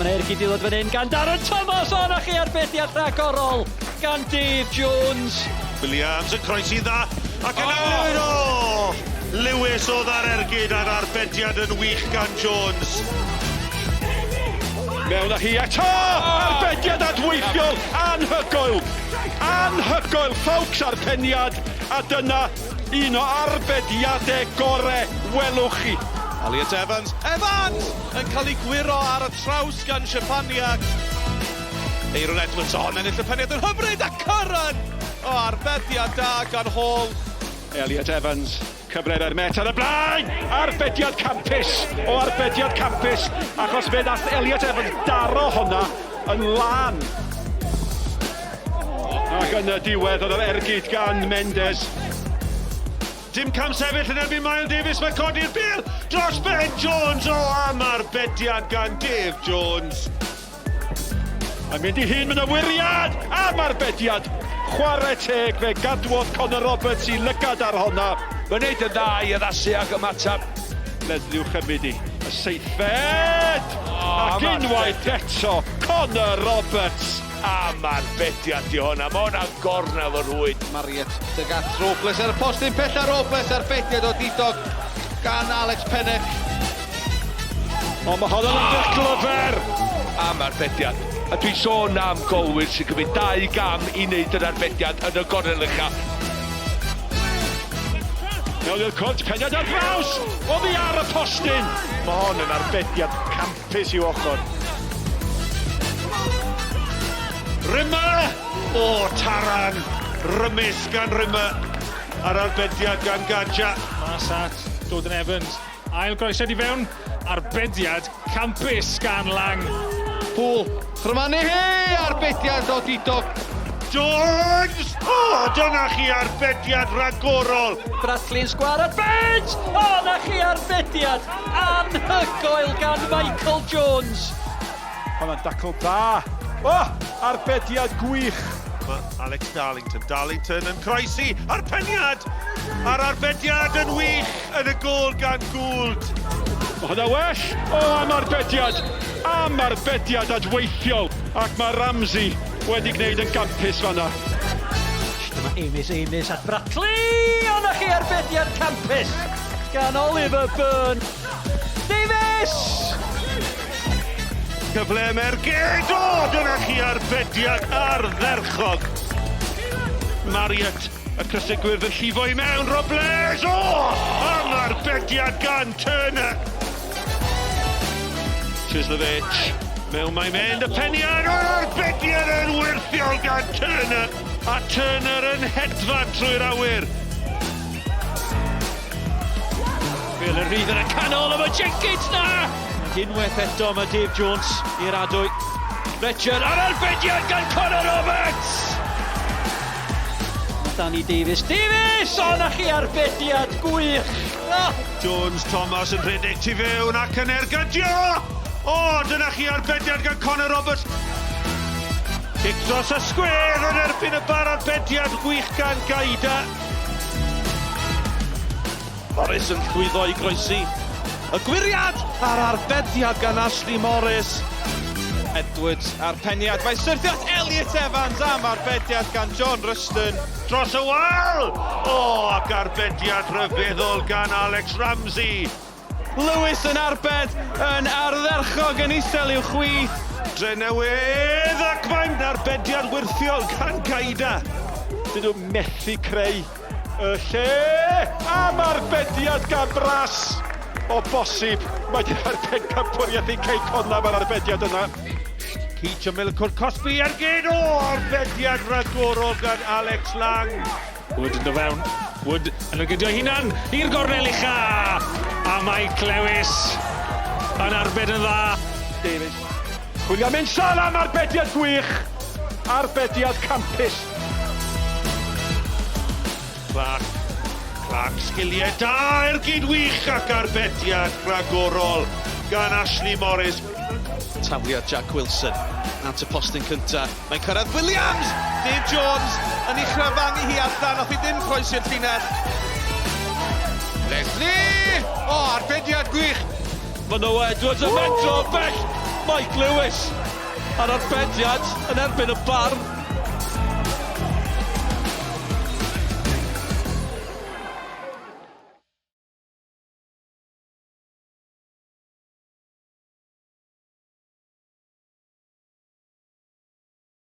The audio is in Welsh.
Mae'n ergyd i ddod fan hyn gan Darren Thomas. O, na chi arbediad rhagorol gan Dave Jones. Williams yn croesi dda ac yn o! Lewis oedd ar ergyd a'r arbediad yn wych gan Jones. Mewn â hi eto! Arbediad adweithiol! Anhygoel! Anhygoel, ffawcs arpeniad! A dyna un o arbediadau gorau welwch chi. Elliot Evans. Evans yn cael ei gwiro ar y traws gan Siepaniak. Aaron Edwards on ennill y peniad yn hyfryd a Curran! O, arbediad da gan Hall. Elliot Evans, cyfred ar met ar y blaen! Arbediad campus o arbediad campus, achos fe nath Elliot Evans daro honna yn lan. Ac yn y diwedd oedd yr ergyd gan Mendes. Dim cam sefyll yn erbyn Miles Davis, mae codi'r bil dros Ben Jones. O, am arbediad gan Dave Jones. A mynd i hun mewn y wiriad am arbediad. Chwarae teg fe gadwodd Conor Roberts i lygad ar honna. Mae'n neud yn dda i addasu ac ymateb. Lesley i'w chymryd i. Y seithfed! Ac unwaith eto, Conor Roberts. Am arbediad di hwnna, mae hwnna'n gornel o rwyd. Mariet, Dygat Robles ar y postyn pell a Robles arbediad o didog gan Alex Pennick. O, mae hwn yn ymddychlyfer! Am arbediad. A dwi'n sôn am golwyr sy'n cymryd 2 gam i wneud yr arbediad yn y gornel ucha. Mewn i'r cwrt, peniad ar draws! O ddi ar y postyn! Mae hwn yn arbediad campus i'w ochr. Rima! O, Taran! Rymus gan Rima. Ar arbediad gan Gadja. Mas at Jordan Evans. Ail groesiad i fewn. Arbediad campus gan Lang. Pŵl, Chrymanu he, arbediad o didog. Jones! O, dyna chi arbediad ragorol. Bradley'n sgwar ar bench. O, na chi arbediad anhygoel gan Michael Jones. Hwnna'n dacl da. O, arbediad gwych. Mae Alex Darlington yn croesi ar peniad. A'r arbediad yn wych yn y gol gan Gould. Mae hwnna well. O, am arbediad. Am arbediad adweithiol. Ac mae Ramsey wedi gwneud yn gampus fanna. Dyma Amis at Brackley. O, na chi arbediad campus gan Oliver Byrne. Davies! Cyfle merged. O, dyna chi arbediad ardderchog. Mariet, y crysegwyr yn llifo i mewn. Robles! O, am arbediad gan Turner. Chislovich, mewn mae'n mynd y peniad. O'r arbediad yn wirthiol gan Turner. A Turner yn hedfan trwy'r awyr. Fel y rydd yn y canol am y Jenkins na! Unwaith eto mae Dave Jones i'r adwy. Richard ar arbediad gan Conor Roberts! Danny Davies. Davies! O, na chi arbediad gwych! Jones, Thomas yn rhedeg tu fewn ac yn ergadio! O, dyna chi arbediad gan Conor Roberts. Cic dros y sgwedd yn erbyn y bar arbediad gwych gan Gaida. Morris yn llwyddo i groesi. Y gwiriad ar arbediad gan Ashley Morris. Edwards ar peniad. Mae syrthiad Elliot Evans am arbediad gan John Ruston. Dros y wal! O, ac arbediad rhyfeddol gan Alex Ramsey. Lewis yn arbed yn ardderchog yn isel i'w chwith. Drenewydd ac mae'n arbediad wirthiol gan Gaida. Dyn nhw methu creu y lle am arbediad gan Bras. O bosib, mae di'r arbed campwriaeth i Cei Conaf ar arbediad yna. Keach yn Milcwrt Cosby ar gyd. O, arbediad ragorol gan Alex Lang. Wood yn do fewn. Wood yn ogydio hunan i'r gornel ucha. A Mike Lewis yn arbed yn dda. Davies. Chwilio mynd sal am arbediad gwych. Arbediad campus. Clark sgiliau da i'r gyd wych ac arbediad ragorol gan Ashley Morris. Tafliad Jack Wilson. Nant y postyn cynta. Mae'n cyrraedd Williams. Dave Jones yn ei chryfangu hi allan. Oedd hi ddim croesi'r llinell. Lesley! O, arbediad gwych. Mae nhw Edwards yn fedro bell. Mike Lewis ar arbediad yn erbyn y bar.